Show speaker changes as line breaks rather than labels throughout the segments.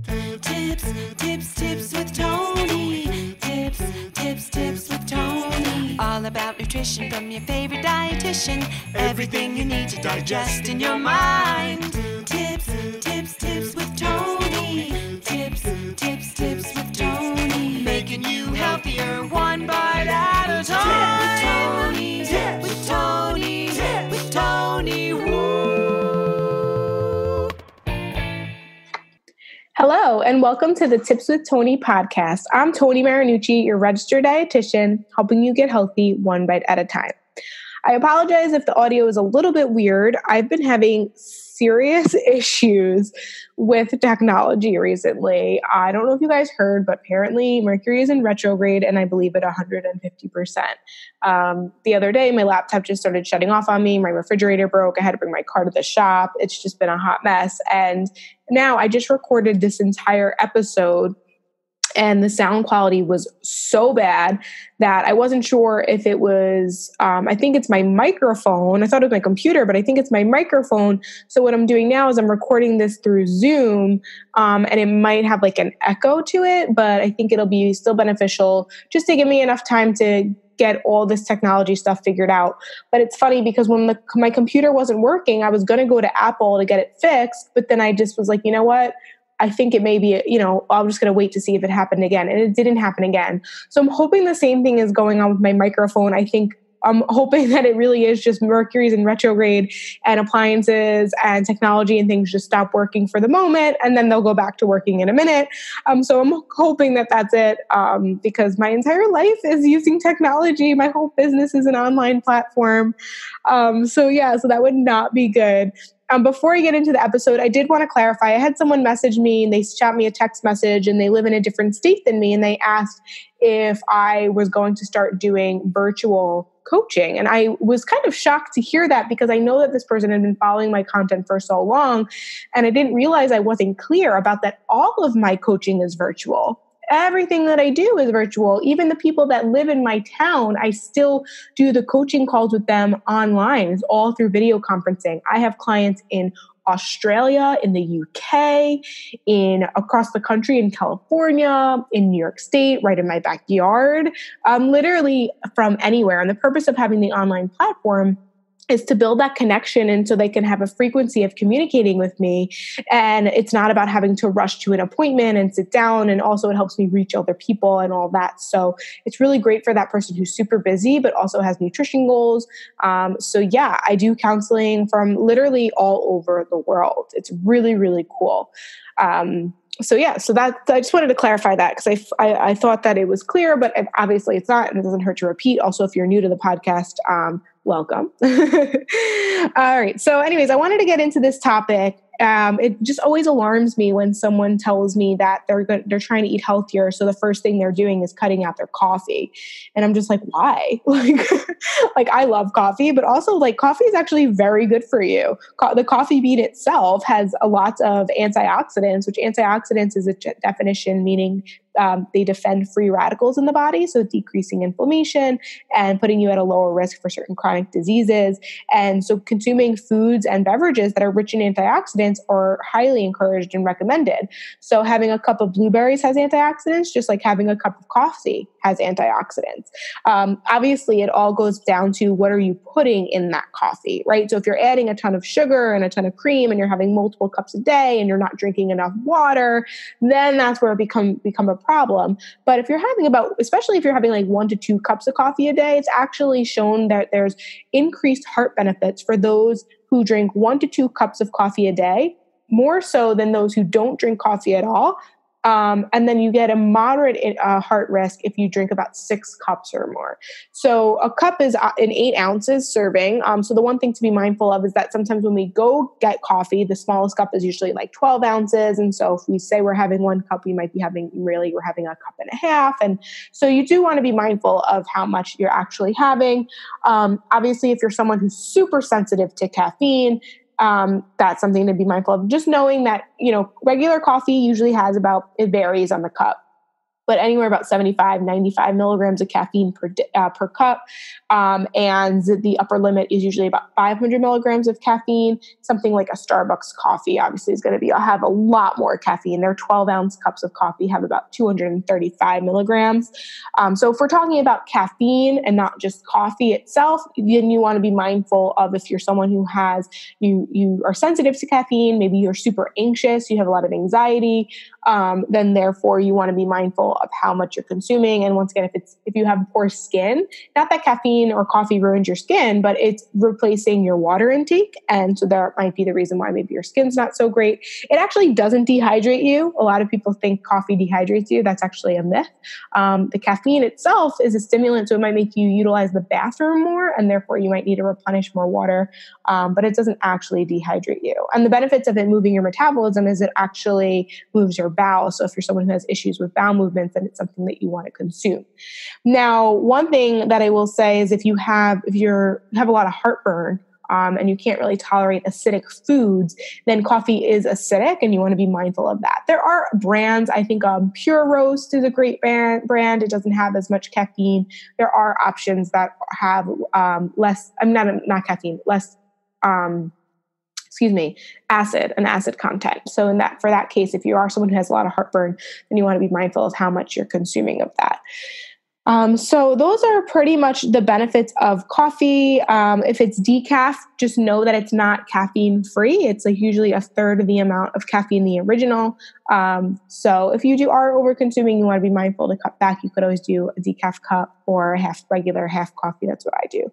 Tips with Toni. Tips with Toni. All about nutrition from your favorite dietitian. Everything you need to digest in your mind. Tips with Toni. Tips with Toni. Making you healthier one bite at a time. With Toni. Woo.
Hello, and welcome to the Tips with Toni podcast. I'm Toni Marinucci, your registered dietitian, helping you get healthy one bite at a time. I apologize if the audio is a little bit weird. I've been having serious issues with technology recently. I don't know if you guys heard, but apparently Mercury is in retrograde, and I believe at 150%. The other day, my laptop just started shutting off on me. My refrigerator broke. I had to bring my car to the shop. It's just been a hot mess. And now I just recorded this entire episode, and the sound quality was so bad that I wasn't sure if it was, I think it's my microphone. I thought it was my computer, but I think it's my microphone. So what I'm doing now is I'm recording this through Zoom, and it might have like an echo to it, but I think it'll be still beneficial just to give me enough time to get all this technology stuff figured out. But it's funny because when my computer wasn't working, I was going to go to Apple to get it fixed, but then I just was like, you know what? I think it may be, I'm just going to wait to see if it happened again. And it didn't happen again. So I'm hoping the same thing is going on with my microphone. I'm hoping that it really is just Mercury's in retrograde and appliances and technology and things just stop working for the moment. And then they'll go back to working in a minute. So I'm hoping that that's it, because my entire life is using technology. My whole business is an online platform. So that would not be good. Before I get into the episode, I did want to clarify. I had someone message me and they shot me a text message, and they live in a different state than me. And they asked if I was going to start doing virtual coaching. And I was kind of shocked to hear that because I know that this person had been following my content for so long. And I didn't realize I wasn't clear about that all of my coaching is virtual. Everything that I do is virtual. Even the people that live in my town, I still do the coaching calls with them online. It's all through video conferencing. I have clients in Australia, in the UK, across the country, in California, in New York State, right in my backyard, literally from anywhere. And the purpose of having the online platform is to build that connection, and so they can have a frequency of communicating with me. And it's not about having to rush to an appointment and sit down. And also it helps me reach other people and all that. So it's really great for that person who's super busy, but also has nutrition goals. I do counseling from literally all over the world. It's really, really cool. So that I just wanted to clarify that because I thought that it was clear, but obviously it's not, and it doesn't hurt to repeat. Also, if you're new to the podcast, welcome. All right. So anyways, I wanted to get into this topic. It just always alarms me when someone tells me that they're trying to eat healthier. So the first thing they're doing is cutting out their coffee. And I'm just like, why? Like I love coffee, but also like coffee is actually very good for you. The coffee bean itself has a lot of antioxidants, which antioxidants is a definition meaning they defend free radicals in the body, so decreasing inflammation and putting you at a lower risk for certain chronic diseases. And so consuming foods and beverages that are rich in antioxidants are highly encouraged and recommended. So having a cup of blueberries has antioxidants, just like having a cup of coffee has antioxidants. Obviously, it all goes down to what are you putting in that coffee, right? So if you're adding a ton of sugar and a ton of cream and you're having multiple cups a day and you're not drinking enough water, then that's where it become a problem. But if you're especially if you're having like 1 to 2 cups of coffee a day, it's actually shown that there's increased heart benefits for those who drink 1 to 2 cups of coffee a day, more so than those who don't drink coffee at all. And then you get a moderate heart risk if you drink about 6 cups or more. So a cup is an 8 ounces serving. So the one thing to be mindful of is that sometimes when we go get coffee, the smallest cup is usually like 12 ounces. And so if we say we're having 1 cup, we might be we're having a cup and a half. And so you do want to be mindful of how much you're actually having. Obviously, if you're someone who's super sensitive to caffeine, that's something to be mindful of. Just knowing that, regular coffee usually has it varies on the cup. but anywhere about 75, 95 milligrams of caffeine per cup. And the upper limit is usually about 500 milligrams of caffeine. Something like a Starbucks coffee obviously is going to have a lot more caffeine. Their 12-ounce cups of coffee have about 235 milligrams. So if we're talking about caffeine and not just coffee itself, then you want to be mindful of if you're someone who you are sensitive to caffeine, maybe you're super anxious, you have a lot of anxiety, then therefore you want to be mindful of how much you're consuming. And once again, if you have poor skin, not that caffeine or coffee ruins your skin, but it's replacing your water intake. And so that might be the reason why maybe your skin's not so great. It actually doesn't dehydrate you. A lot of people think coffee dehydrates you. That's actually a myth. The caffeine itself is a stimulant, so it might make you utilize the bathroom more, and therefore you might need to replenish more water, but it doesn't actually dehydrate you. And the benefits of it moving your metabolism is it actually moves your bowel. So if you're someone who has issues with bowel movements, then it's something that you want to consume. Now, one thing that I will say is if you have a lot of heartburn, and you can't really tolerate acidic foods, then coffee is acidic and you want to be mindful of that. There are brands, I think Pure Roast is a great brand. It doesn't have as much caffeine. There are options that have less, not caffeine, less, acid content. So for that case, if you are someone who has a lot of heartburn, then you want to be mindful of how much you're consuming of that. So those are pretty much the benefits of coffee. If it's decaf, just know that it's not caffeine free. It's like usually a third of the amount of caffeine the original. So if you are over consuming, you want to be mindful to cut back. You could always do a decaf cup or a half coffee. That's what I do.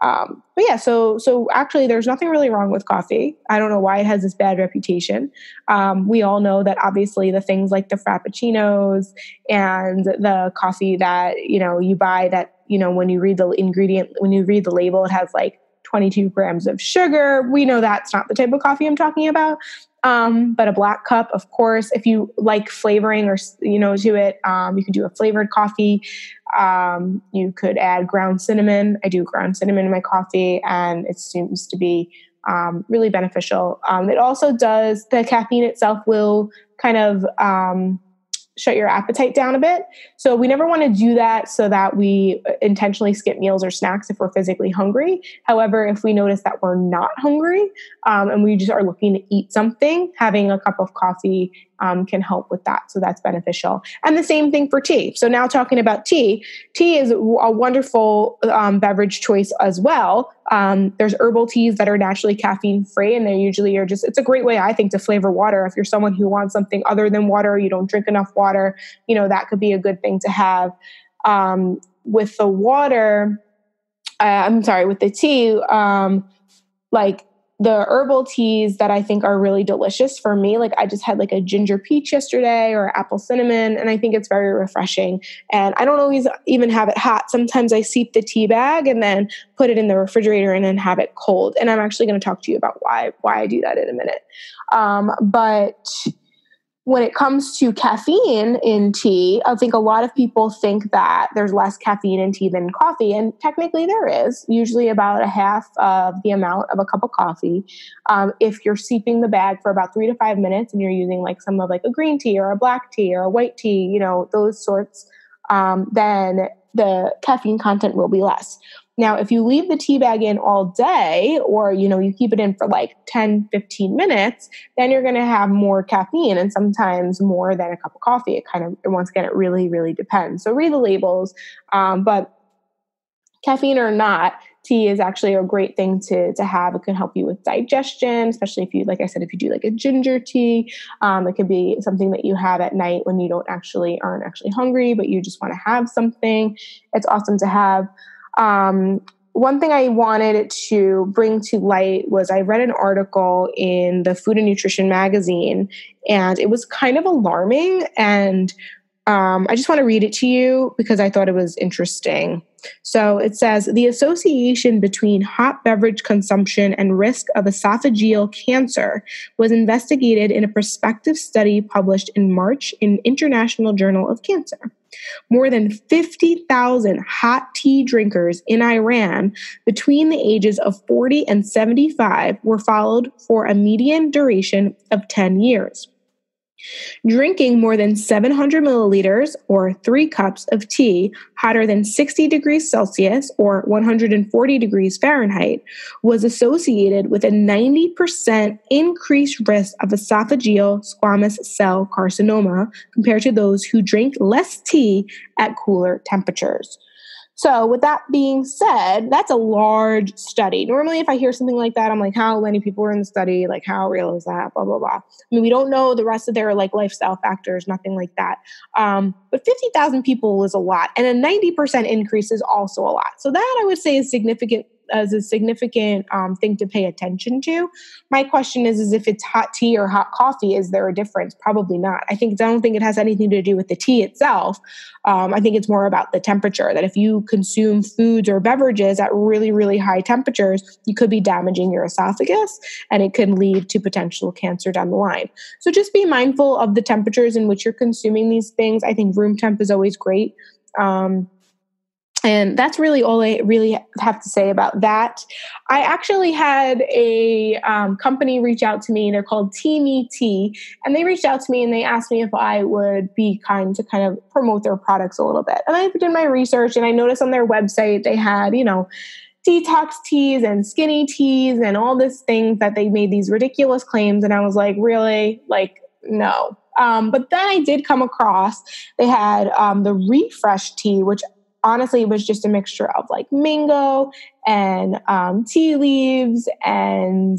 But yeah, so actually there's nothing really wrong with coffee. I don't know why it has this bad reputation. We all know that obviously the things like the frappuccinos and the coffee that, you buy that, when you read the label, it has like 22 grams of sugar. We know that's not the type of coffee I'm talking about. But a black cup, of course, if you like flavoring or, to it, you can do a flavored coffee. You could add ground cinnamon. I do ground cinnamon in my coffee, and it seems to be really beneficial. It also does, the caffeine itself will kind of shut your appetite down a bit. So we never want to do that so that we intentionally skip meals or snacks if we're physically hungry. However, if we notice that we're not hungry and we just are looking to eat something, having a cup of coffee can help with that. So that's beneficial. And the same thing for tea. So now talking about tea is a wonderful beverage choice as well. There's herbal teas that are naturally caffeine free, and they usually are it's a great way, I think, to flavor water. If you're someone who wants something other than water, you don't drink enough water, that could be a good thing to have. With the with the tea, like the herbal teas that I think are really delicious for me, like I just had like a ginger peach yesterday or apple cinnamon, and I think it's very refreshing. And I don't always even have it hot. Sometimes I steep the tea bag and then put it in the refrigerator and then have it cold. And I'm actually going to talk to you about why I do that in a minute. But when it comes to caffeine in tea, I think a lot of people think that there's less caffeine in tea than coffee. And technically there is, usually about a half of the amount of a cup of coffee. If you're steeping the bag for about 3 to 5 minutes and you're using like some of like a green tea or a black tea or a white tea, those sorts, then the caffeine content will be less. Now, if you leave the tea bag in all day, or, you keep it in for like 10, 15 minutes, then you're going to have more caffeine, and sometimes more than a cup of coffee. Once again, it really, really depends. So read the labels. But caffeine or not, tea is actually a great thing to have. It can help you with digestion, especially if you, like I said, if you do like a ginger tea. It could be something that you have at night when you aren't actually hungry, but you just want to have something. It's awesome to have. One thing I wanted to bring to light was I read an article in the Food and Nutrition magazine, and it was kind of alarming. And I just want to read it to you because I thought it was interesting. So it says, the association between hot beverage consumption and risk of esophageal cancer was investigated in a prospective study published in March in International Journal of Cancer. More than 50,000 hot tea drinkers in Iran between the ages of 40 and 75 were followed for a median duration of 10 years. Drinking more than 700 milliliters or 3 cups of tea hotter than 60 degrees Celsius or 140 degrees Fahrenheit was associated with a 90% increased risk of esophageal squamous cell carcinoma compared to those who drank less tea at cooler temperatures. So with that being said, that's a large study. Normally, if I hear something like that, I'm like, how many people were in the study? Like, how real is that? Blah, blah, blah. I mean, we don't know the rest of their lifestyle factors, nothing like that. But 50,000 people is a lot. And a 90% increase is also a lot. So that I would say is significant thing to pay attention to. My question is if it's hot tea or hot coffee, is there a difference? Probably not. I don't think it has anything to do with the tea itself. I think it's more about the temperature, that if you consume foods or beverages at really, really high temperatures, you could be damaging your esophagus and it could lead to potential cancer down the line. So just be mindful of the temperatures in which you're consuming these things. I think room temp is always great. And that's really all I really have to say about that. I actually had a company reach out to me. They're called Tea, and they reached out to me and they asked me if I would be kind to kind of promote their products a little bit. And I did my research and I noticed on their website they had, detox teas and skinny teas and all these things that they made these ridiculous claims. And I was like, really? No. But then I did come across, they had the Refresh tea, which honestly, it was just a mixture of mango and tea leaves and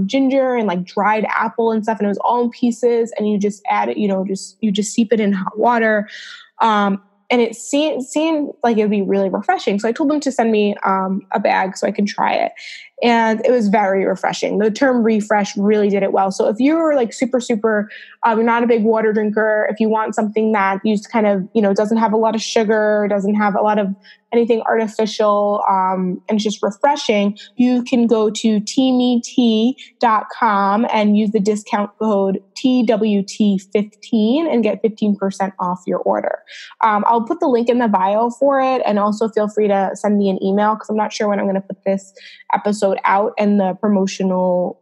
ginger and dried apple and stuff. And it was all in pieces. And you just add it, you just steep it in hot water. And it seemed like it would be really refreshing. So I told them to send me a bag so I can try it. And it was very refreshing. The term refresh really did it well. So if you're super, you're not a big water drinker, if you want something that you just kind of, doesn't have a lot of sugar, doesn't have a lot of anything artificial, and it's just refreshing, you can go to teametea.com and use the discount code TWT15 and get 15% off your order. I'll put the link in the bio for it, and also feel free to send me an email because I'm not sure when I'm going to put this episode out, and the promotional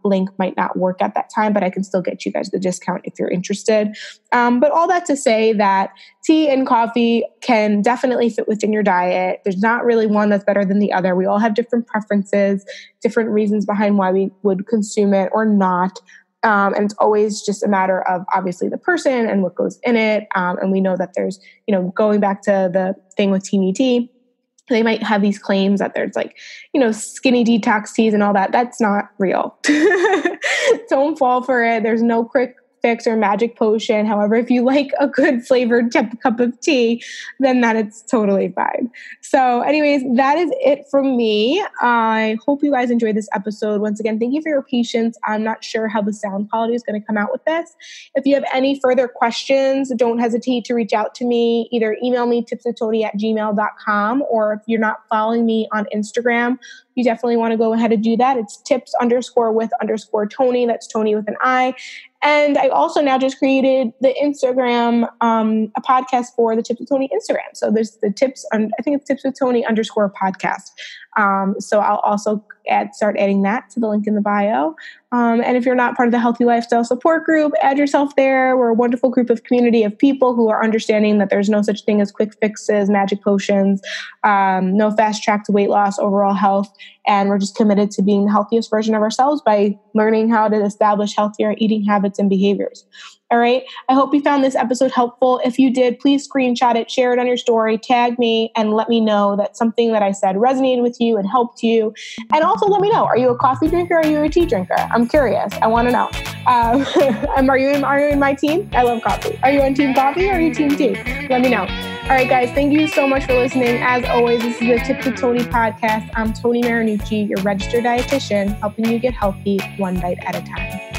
link might not work at that time, but I can still get you guys the discount if you're interested. But all that to say that tea and coffee can definitely fit within your diet. There's not really one that's better than the other. We all have different preferences, different reasons behind why we would consume it or not. And it's always just a matter of obviously the person and what goes in it. And we know that there's, going back to the thing with tea, they might have these claims that there's skinny detox teas and all that. That's not real. Don't fall for it. There's no quick fix or magic potion. However, if you like a good flavored cup of tea, then that it's totally fine. So anyways, that is it from me. I hope you guys enjoyed this episode. Once again, thank you for your patience. I'm not sure how the sound quality is going to come out with this. If you have any further questions, don't hesitate to reach out to me. Either email me TipsWithToni@gmail.com, or if you're not following me on Instagram, you definitely want to go ahead and do that. It's tips_with_Toni. That's Toni with an I. And I also now just created the Instagram, a podcast for the Tips with Toni Instagram. So there's the tips, I think it's TipsWithToni_podcast. So I'll also start adding that to the link in the bio. And if you're not part of the Healthy Lifestyle Support Group, add yourself there. We're a wonderful group of community of people who are understanding that there's no such thing as quick fixes, magic potions, no fast track to weight loss, overall health. And we're just committed to being the healthiest version of ourselves by learning how to establish healthier eating habits and behaviors. All right. I hope you found this episode helpful. If you did, please screenshot it, share it on your story, tag me, and let me know that something that I said resonated with you and helped you. And also let me know, are you a coffee drinker or are you a tea drinker? I'm curious. I want to know. Are you in my team? I love coffee. Are you on team coffee or are you team tea? Let me know. All right, guys, thank you so much for listening. As always, this is the Tips with Toni podcast. I'm Toni Marinucci, your registered dietitian, helping you get healthy one bite at a time.